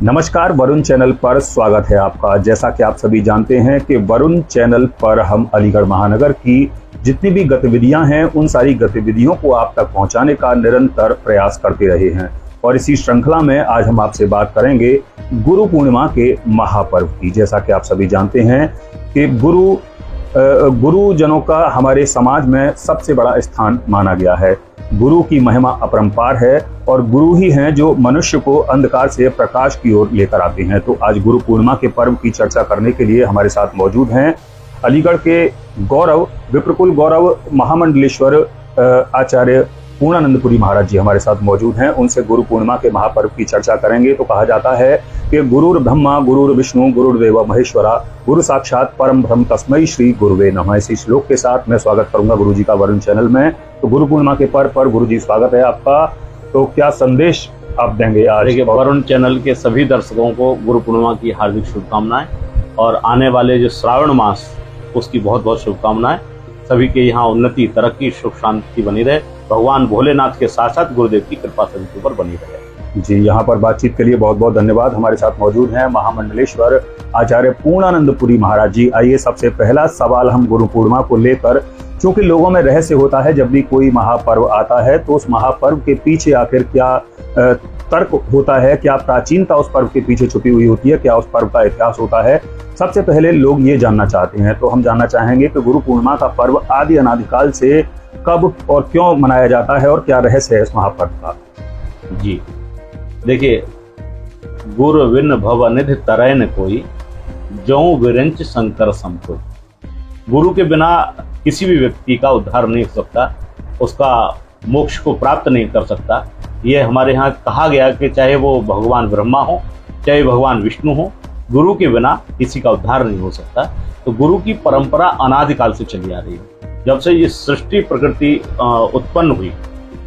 नमस्कार, वरुण चैनल पर स्वागत है आपका। जैसा कि आप सभी जानते हैं कि वरुण चैनल पर हम अलीगढ़ महानगर की जितनी भी गतिविधियां हैं उन सारी गतिविधियों को आप तक पहुंचाने का निरंतर प्रयास करते रहे हैं। और इसी श्रृंखला में आज हम आपसे बात करेंगे गुरु पूर्णिमा के महापर्व की। जैसा कि आप सभी जानते हैं कि गुरुजनों का हमारे समाज में सबसे बड़ा स्थान माना गया है। गुरु की महिमा अपरंपार है और गुरु ही हैं जो मनुष्य को अंधकार से प्रकाश की ओर लेकर आते हैं। तो आज गुरु पूर्णिमा के पर्व की चर्चा करने के लिए हमारे साथ मौजूद हैं अलीगढ़ के गौरव विप्रकुल गौरव महामंडलेश्वर आचार्य पूर्णानंदपुरी महाराज जी हमारे साथ मौजूद हैं। उनसे गुरु पूर्णिमा के महापर्व की चर्चा करेंगे। तो कहा जाता है कि गुरुर ब्रह्मा गुरुर विष्णु गुरुर्देव महेश्वरा गुरु साक्षात परम ब्रह्म तस्मै श्री गुरुवे नमः। इसी श्लोक के साथ मैं स्वागत करूंगा गुरु जी का वरुण चैनल में। तो गुरु पूर्णिमा के पर्व पर गुरु जी स्वागत है आपका। तो क्या संदेश आप देंगे आज? देखिए, वरुण चैनल के सभी दर्शकों को गुरु पूर्णिमा की हार्दिक शुभकामनाएं और आने वाले जो श्रावण मास उसकी बहुत बहुत शुभकामनाएं। सभी के यहाँ उन्नति, तरक्की, सुख शांति बनी रहे। भगवान भोलेनाथ के साथ साथ गुरुदेव की कृपा सभी के ऊपर बनी रहे। जी, यहाँ पर बातचीत के लिए बहुत बहुत धन्यवाद। हमारे साथ मौजूद हैं महामंडलेश्वर आचार्य पूर्णानंदपुरी महाराज जी। आइए, सबसे पहला सवाल हम गुरु पूर्णिमा को लेकर, क्योंकि लोगों में रहस्य होता है जब भी कोई महापर्व आता है तो उस महापर्व के पीछे आखिर क्या तर्क होता है, क्या प्राचीनता उस पर्व के पीछे छुपी हुई होती है, क्या उस पर्व का इतिहास होता है, सबसे पहले लोग ये जानना चाहते हैं। तो हम जानना चाहेंगे कि गुरु पूर्णिमा का पर्व आदि अनादिकाल से कब और क्यों मनाया जाता है और क्या रहस्य है इस महापर्व का? जी देखिए, गुरु विन भव निधि तरैन कोई, जौ विरंच शंकर समको। गुरु के बिना किसी भी व्यक्ति का उद्धार नहीं हो सकता, उसका मोक्ष को प्राप्त नहीं कर सकता। ये हमारे यहाँ कहा गया कि चाहे वो भगवान ब्रह्मा हो, चाहे भगवान विष्णु हो, गुरु के बिना किसी का उद्धार नहीं हो सकता। तो गुरु की परंपरा अनादिकाल से चली आ रही है। जब से ये सृष्टि प्रकृति उत्पन्न हुई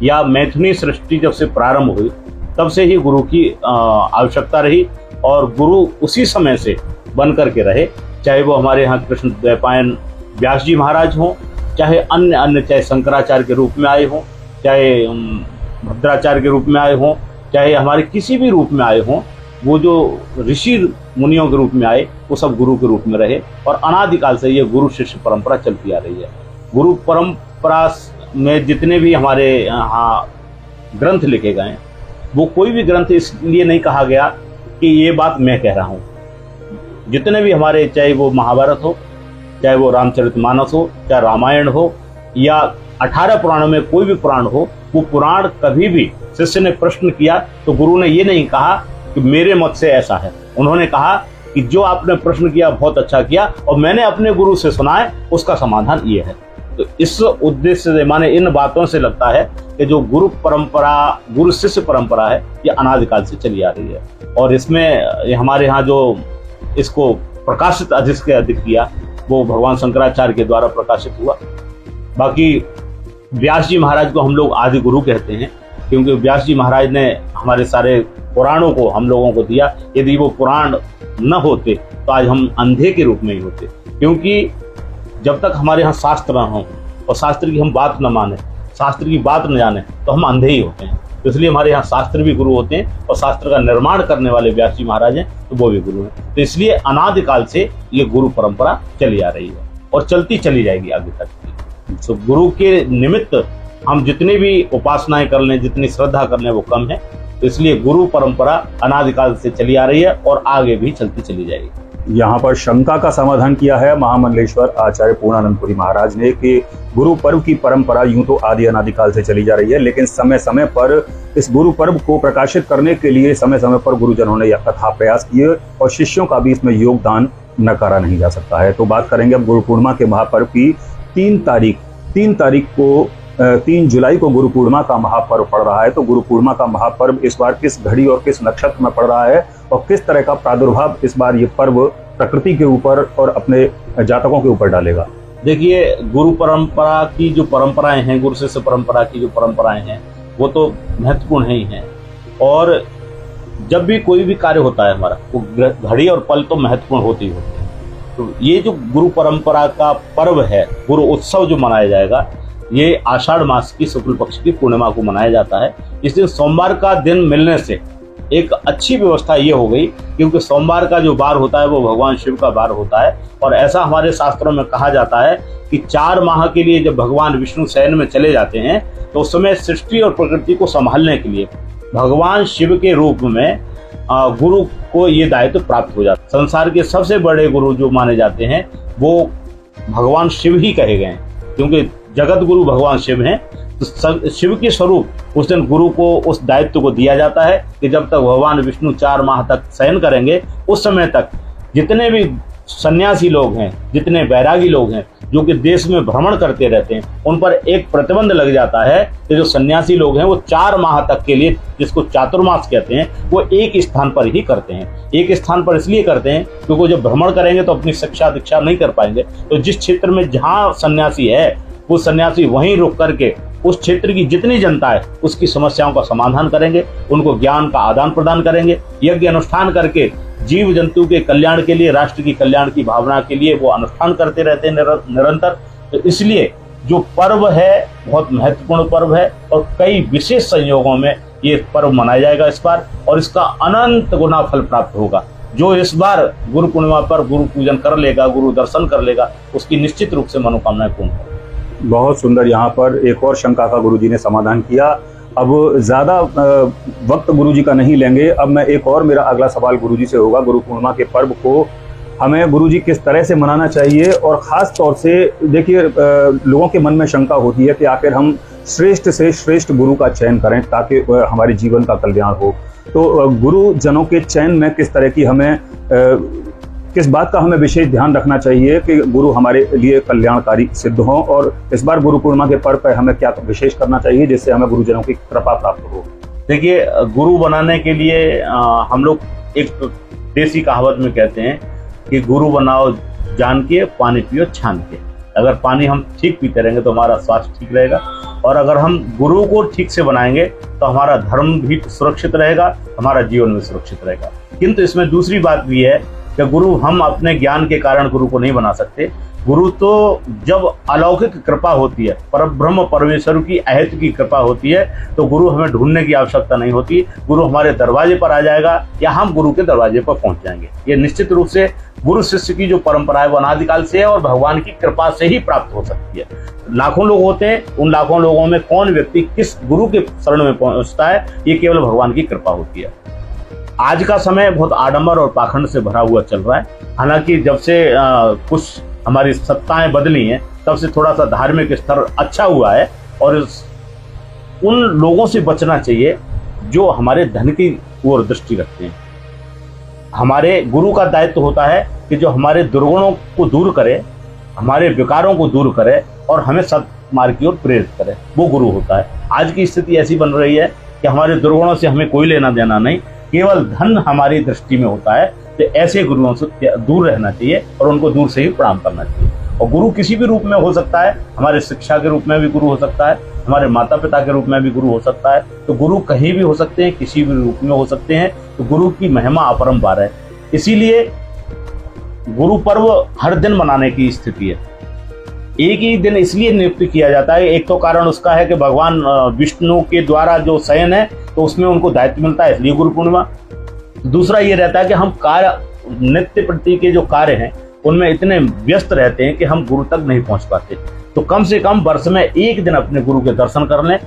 या मैथुनी सृष्टि जब से प्रारंभ हुई तब से ही गुरु की आवश्यकता रही और गुरु उसी समय से बन करके रहे। चाहे वो हमारे यहाँ कृष्ण द्वैपायन व्यास जी महाराज हों, चाहे अन्य चाहे शंकराचार्य के रूप में आए हों, चाहे भद्राचार्य के रूप में आए हों, चाहे हमारे किसी भी रूप में आए हों, वो जो ऋषि मुनियों के रूप में आए वो सब गुरु के रूप में रहे। और अनादिकाल से ये गुरु शिष्य परंपरा चलती आ रही है। गुरु परंपरा में जितने भी हमारे यहाँ ग्रंथ लिखे गए हैं, वो कोई भी ग्रंथ इसलिए नहीं कहा गया कि ये बात मैं कह रहा हूँ। जितने भी हमारे, चाहे वो महाभारत हो, चाहे वो रामचरितमानस हो, चाहे रामायण हो, या 18 पुराणों में कोई भी पुराण हो, वो पुराण कभी भी शिष्य ने प्रश्न किया तो गुरु ने ये नहीं कहा कि मेरे मत से ऐसा है। उन्होंने कहा कि जो आपने प्रश्न किया बहुत अच्छा किया और मैंने अपने गुरु से सुना है, उसका समाधान ये है। तो इस उद्देश्य से, माने इन बातों से लगता है कि जो गुरु परंपरा, गुरु शिष्य परंपरा है, ये अनादिकाल से चली आ रही है। और इसमें हमारे यहाँ जो इसको प्रकाशित अधिक से अधिक किया वो भगवान शंकराचार्य के द्वारा प्रकाशित हुआ। बाकी व्यास जी महाराज को हम लोग आदि गुरु कहते हैं, क्योंकि व्यास जी महाराज ने हमारे सारे पुराणों को हम लोगों को दिया। यदि वो पुराण न होते तो आज हम अंधे के रूप में ही होते, क्योंकि जब तक हमारे यहाँ शास्त्र न हो और शास्त्र की हम बात न माने, शास्त्र की बात न जाने, तो हम अंधे ही होते हैं। तो इसलिए हमारे यहाँ शास्त्र भी गुरु होते हैं और शास्त्र का निर्माण करने वाले व्यास जी महाराज हैं, तो वो भी गुरु हैं। तो इसलिए अनादिकाल से ये गुरु परंपरा चली आ रही है और चलती चली जाएगी आगे तक। तो गुरु के निमित्त हम जितनी भी उपासनाएं कर लें, जितनी श्रद्धा कर लें, वो कम है। तो इसलिए गुरु परंपरा अनादिकाल से चली आ रही है और आगे भी चलती चली जाएगी। यहाँ पर शंका का समाधान किया है महामंडलेश्वर आचार्य पूर्णानंदपुरी महाराज ने कि गुरु पर्व की परंपरा यूं तो आदि अनादिकाल से चली जा रही है, लेकिन समय समय पर इस गुरु पर्व को प्रकाशित करने के लिए समय समय पर गुरुजनों ने यथार्थ प्रयास किए और शिष्यों का भी इसमें योगदान नकारा नहीं जा सकता है। तो बात करेंगे अब गुरु पूर्णिमा के महापर्व की। 3 जुलाई को गुरु पूर्णिमा का महापर्व पड़ रहा है। तो गुरु पूर्णिमा का महापर्व इस बार किस घड़ी और किस नक्षत्र में पड़ रहा है और किस तरह का प्रादुर्भाव इस बार ये पर्व प्रकृति के ऊपर और अपने जातकों के ऊपर डालेगा? देखिए, गुरु परंपरा की जो परंपराएं हैं, गुरु शिष्य परंपरा की जो परंपराएं हैं, वो तो महत्वपूर्ण ही हैं। और जब भी कोई भी कार्य होता है हमारा, वो घड़ी और पल तो महत्वपूर्ण होते ही होते हैं। तो ये जो गुरु परंपरा का पर्व है, गुरु उत्सव जो मनाया जाएगा, ये आषाढ़ मास की शुक्ल पक्ष की पूर्णिमा को मनाया जाता है। इस दिन सोमवार का दिन मिलने से एक अच्छी व्यवस्था ये हो गई, क्योंकि सोमवार का जो वार होता है वो भगवान शिव का वार होता है। और ऐसा हमारे शास्त्रों में कहा जाता है कि 4 माह के लिए जब भगवान विष्णु शयन में चले जाते हैं तो उस समय सृष्टि और प्रकृति को संभालने के लिए भगवान शिव के रूप में गुरु को ये दायित्व प्राप्त हो जाता है। संसार के सबसे बड़े गुरु जो माने जाते हैं वो भगवान शिव ही कहे गए हैं, क्योंकि जगत गुरु भगवान शिव हैं। तो शिव के स्वरूप उस दिन गुरु को उस दायित्व को दिया जाता है कि जब तक भगवान विष्णु 4 माह तक शयन करेंगे उस समय तक जितने भी सन्यासी लोग हैं, जितने बैरागी लोग हैं जो कि देश में भ्रमण करते रहते हैं, उन पर एक प्रतिबंध लग जाता है कि जो सन्यासी लोग हैं वो 4 माह तक के लिए, जिसको चातुर्मास कहते हैं, वो एक स्थान पर ही करते हैं। एक स्थान पर इसलिए करते हैं क्योंकि जब भ्रमण करेंगे तो अपनी शिक्षा दीक्षा नहीं कर पाएंगे। तो जिस क्षेत्र में जहाँ सन्यासी है वो सन्यासी वहीं रुक करके उस क्षेत्र की जितनी जनता है उसकी समस्याओं का समाधान करेंगे, उनको ज्ञान का आदान प्रदान करेंगे, यज्ञ अनुष्ठान करके जीव जंतु के कल्याण के लिए, राष्ट्र की कल्याण की भावना के लिए वो अनुष्ठान करते रहते हैं निरंतर। तो इसलिए जो पर्व है बहुत महत्वपूर्ण पर्व है और कई विशेष संयोगों में ये पर्व मनाया जाएगा इस बार, और इसका अनंत गुना फल प्राप्त होगा। जो इस बार गुरु पूर्णिमा पर गुरु पूजन कर लेगा, गुरु दर्शन कर लेगा, उसकी निश्चित रूप से मनोकामनाएं पूर्ण होगी। बहुत सुंदर। यहाँ पर एक और शंका का गुरुजी ने समाधान किया। अब ज़्यादा वक्त गुरुजी का नहीं लेंगे। अब मैं एक और, मेरा अगला सवाल गुरुजी से होगा, गुरु पूर्णिमा के पर्व को हमें गुरुजी किस तरह से मनाना चाहिए, और ख़ास तौर से देखिए लोगों के मन में शंका होती है कि आखिर हम श्रेष्ठ से श्रेष्ठ गुरु का चयन करें ताकि हमारे जीवन का कल्याण हो। तो गुरु जनों के चयन में किस तरह की हमें किस बात का हमें विशेष ध्यान रखना चाहिए कि गुरु हमारे लिए कल्याणकारी सिद्ध हों, और इस बार गुरु पूर्णिमा के पर्व पर हमें क्या विशेष करना चाहिए जिससे हमें गुरुजनों की कृपा प्राप्त हो। देखिए, गुरु बनाने के लिए हम लोग एक देसी कहावत में कहते हैं कि गुरु बनाओ जान के, पानी पियो छान के। अगर पानी हम ठीक पीते रहेंगे तो हमारा स्वास्थ्य ठीक रहेगा, और अगर हम गुरु को ठीक से बनाएंगे तो हमारा धर्म भी सुरक्षित रहेगा, हमारा जीवन भी सुरक्षित रहेगा। किंतु इसमें दूसरी बात भी है कि गुरु हम अपने ज्ञान के कारण गुरु को नहीं बना सकते। गुरु तो जब अलौकिक कृपा होती है, परब्रह्म परमेश्वर की अहत की कृपा होती है, तो गुरु हमें ढूंढने की आवश्यकता नहीं होती। गुरु हमारे दरवाजे पर आ जाएगा या हम गुरु के दरवाजे पर पहुंच जाएंगे। ये निश्चित रूप से गुरु शिष्य की जो परंपरा है वो अनादिकाल से है और भगवान की कृपा से ही प्राप्त हो सकती है। लाखों लोग होते हैं, उन लाखों लोगों में कौन व्यक्ति किस गुरु के शरण में पहुंचता है, ये केवल भगवान की कृपा होती है। आज का समय बहुत आडंबर और पाखंड से भरा हुआ चल रहा है। हालांकि जब से कुछ हमारी सत्ताएं बदली हैं तब से थोड़ा सा धार्मिक स्तर अच्छा हुआ है, और उन लोगों से बचना चाहिए जो हमारे धन की ओर दृष्टि रखते हैं। हमारे गुरु का दायित्व होता है कि जो हमारे दुर्गुणों को दूर करे, हमारे विकारों को दूर करे और हमें सत्मार्ग की ओर प्रेरित करे, वो गुरु होता है। आज की स्थिति ऐसी बन रही है कि हमारे दुर्गुणों से हमें कोई लेना देना नहीं, केवल धन हमारी दृष्टि में होता है। तो ऐसे गुरुओं से दूर रहना चाहिए और उनको दूर से ही प्रणाम करना चाहिए। और गुरु किसी भी रूप में हो सकता है, हमारे शिक्षा के रूप में भी गुरु हो सकता है, हमारे माता पिता के रूप में भी गुरु हो सकता है। तो गुरु कहीं भी हो सकते हैं, किसी भी रूप में हो सकते हैं। तो गुरु की महिमा अपरंपार है, इसीलिए गुरु पर्व हर दिन मनाने की स्थिति है। एक ही दिन इसलिए नियुक्त किया जाता है, एक तो कारण उसका है कि भगवान विष्णु के द्वारा जो शयन है तो उसमें उनको दायित्व मिलता है, इसलिए गुरु पूर्णिमा। दूसरा ये रहता है कि हम कार्य, नित्य प्रति के जो कार्य हैं उनमें इतने व्यस्त रहते हैं कि हम गुरु तक नहीं पहुंच पाते। तो कम से कम वर्ष में एक दिन अपने गुरु के दर्शन कर लें,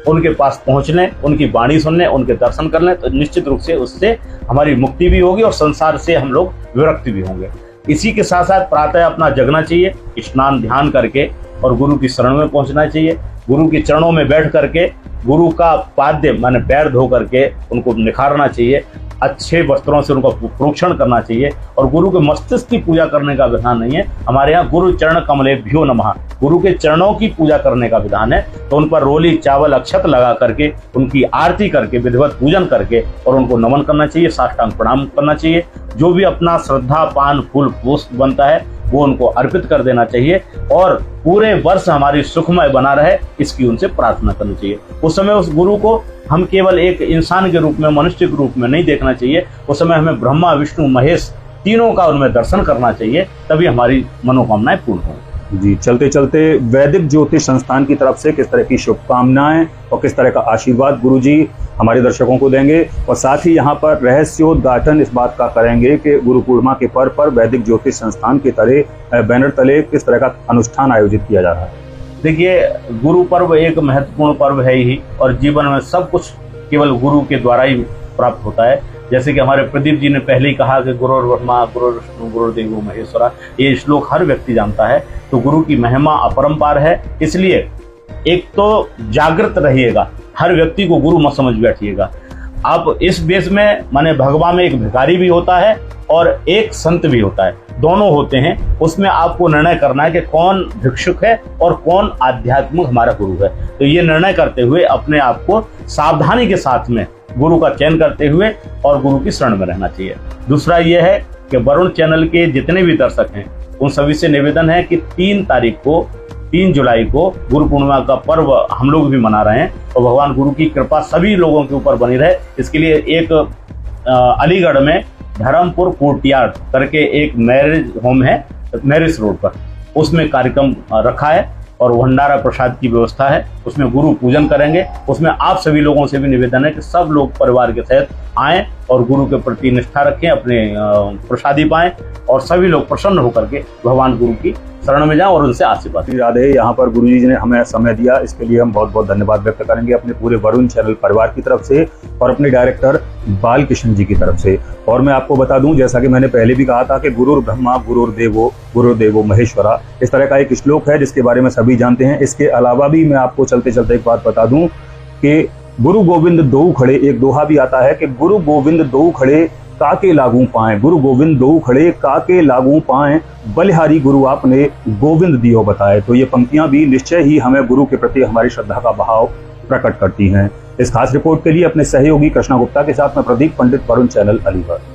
उनके पास पहुंच लें, उनकी वाणी सुन लें, उनके दर्शन कर लें, तो निश्चित रूप से उससे हमारी मुक्ति भी होगी और संसार से हम लोग विरक्त भी होंगे। इसी के साथ साथ प्रातः अपना जगना चाहिए, स्नान ध्यान करके, और गुरु की शरण में पहुंचना चाहिए। गुरु के चरणों में बैठ करके गुरु का पाद्य माने पैर धो करके उनको निखारना चाहिए, अच्छे वस्त्रों से उनका प्रोक्षण करना चाहिए। और गुरु के मस्तिष्क की पूजा करने का विधान नहीं है, हमारे यहाँ गुरु चरण कमलेभ्यो नमः, गुरु के चरणों की पूजा करने का विधान है। तो उन पर रोली चावल अक्षत लगा करके उनकी आरती करके विधिवत पूजन करके और उनको नमन करना चाहिए, साष्टांग प्रणाम करना चाहिए। जो भी अपना श्रद्धा पान फूल पुष्प बनता है वो उनको अर्पित कर देना चाहिए, और पूरे वर्ष हमारी सुखमय बना रहे इसकी उनसे प्रार्थना करनी चाहिए। उस समय उस गुरु को हम केवल एक इंसान के रूप में, मनुष्य के रूप में नहीं देखना चाहिए। उस समय हमें ब्रह्मा विष्णु महेश तीनों का उनमें दर्शन करना चाहिए, तभी हमारी मनोकामनाएं पूर्ण होंगी। जी, चलते चलते वैदिक ज्योतिष संस्थान की तरफ से किस तरह की शुभकामनाएं और किस तरह का आशीर्वाद गुरुजी हमारे दर्शकों को देंगे और साथ ही यहाँ पर रहस्योद्घाटन इस बात का करेंगे कि गुरु पूर्णिमा के पर्व पर वैदिक ज्योतिष संस्थान के तरह बैनर तले किस तरह का अनुष्ठान आयोजित किया जा रहा है। देखिए, गुरु पर्व एक महत्वपूर्ण पर्व है ही, और जीवन में सब कुछ केवल गुरु के द्वारा ही प्राप्त होता है। जैसे कि हमारे प्रदीप जी ने पहले ही कहा कि गुरुर् ब्रह्मा गुरुर्विष्णु गुरुर्देवो महेश्वरा, ये श्लोक हर व्यक्ति जानता है। तो गुरु की महिमा अपरंपार है, इसलिए एक तो जागृत रहिएगा, हर व्यक्ति को गुरु मत समझ बैठिएगा। आप इस देश में माने भगवान में एक भिखारी भी होता है और एक संत भी होता है, दोनों होते हैं। उसमें आपको निर्णय करना है कि कौन भिक्षुक है और कौन आध्यात्मिक हमारा गुरु है। तो ये निर्णय करते हुए अपने आप को सावधानी के साथ में गुरु का चयन करते हुए और गुरु की शरण में रहना चाहिए। दूसरा ये है कि वरुण चैनल के जितने भी दर्शक हैं उन सभी से निवेदन है कि 3 जुलाई को गुरु पूर्णिमा का पर्व हम लोग भी मना रहे हैं, और भगवान गुरु की कृपा सभी लोगों के ऊपर बनी रहे। इसके लिए एक अलीगढ़ में धर्मपुर कोर्टयार्ड करके एक मैरिज होम है, मैरिज रोड पर, उसमें कार्यक्रम रखा है और भंडारा प्रसाद की व्यवस्था है। उसमें गुरु पूजन करेंगे। उसमें आप सभी लोगों से भी निवेदन है कि सब लोग परिवार के सहित आएं और गुरु के प्रति निष्ठा रखें, अपने प्रसादी पाएं और सभी लोग प्रसन्न होकर के भगवान गुरु की शरण में जाएं और उनसे आशीर्वाद। राधे, यहाँ पर गुरु जी ने हमें समय दिया, इसके लिए हम बहुत बहुत धन्यवाद व्यक्त करेंगे अपने पूरे वरुण चैनल परिवार की तरफ से और अपने डायरेक्टर बालकृष्ण जी की तरफ से। और मैं आपको बता दूं, जैसा कि मैंने पहले भी कहा था कि गुरुर् ब्रह्मा गुरुर्देवो महेश्वरा, इस तरह का एक श्लोक है जिसके बारे में सभी जानते हैं। इसके अलावा भी मैं आपको चलते चलते एक बात बता दूं कि गुरु गोविंद दो खड़े, एक दोहा भी आता है कि गुरु गोविंद दो खड़े काके लागू पाएं, गुरु गोविंद दो खड़े काके लागू पाएं, बलिहारी गुरु आपने गोविंद दियो बताए। तो ये पंक्तियां भी निश्चय ही हमें गुरु के प्रति हमारी श्रद्धा का भाव प्रकट करती हैं। इस खास रिपोर्ट के लिए अपने सहयोगी कृष्णा गुप्ता के साथ मैं प्रदीप पंडित, वरुण चैनल, अलीगढ़।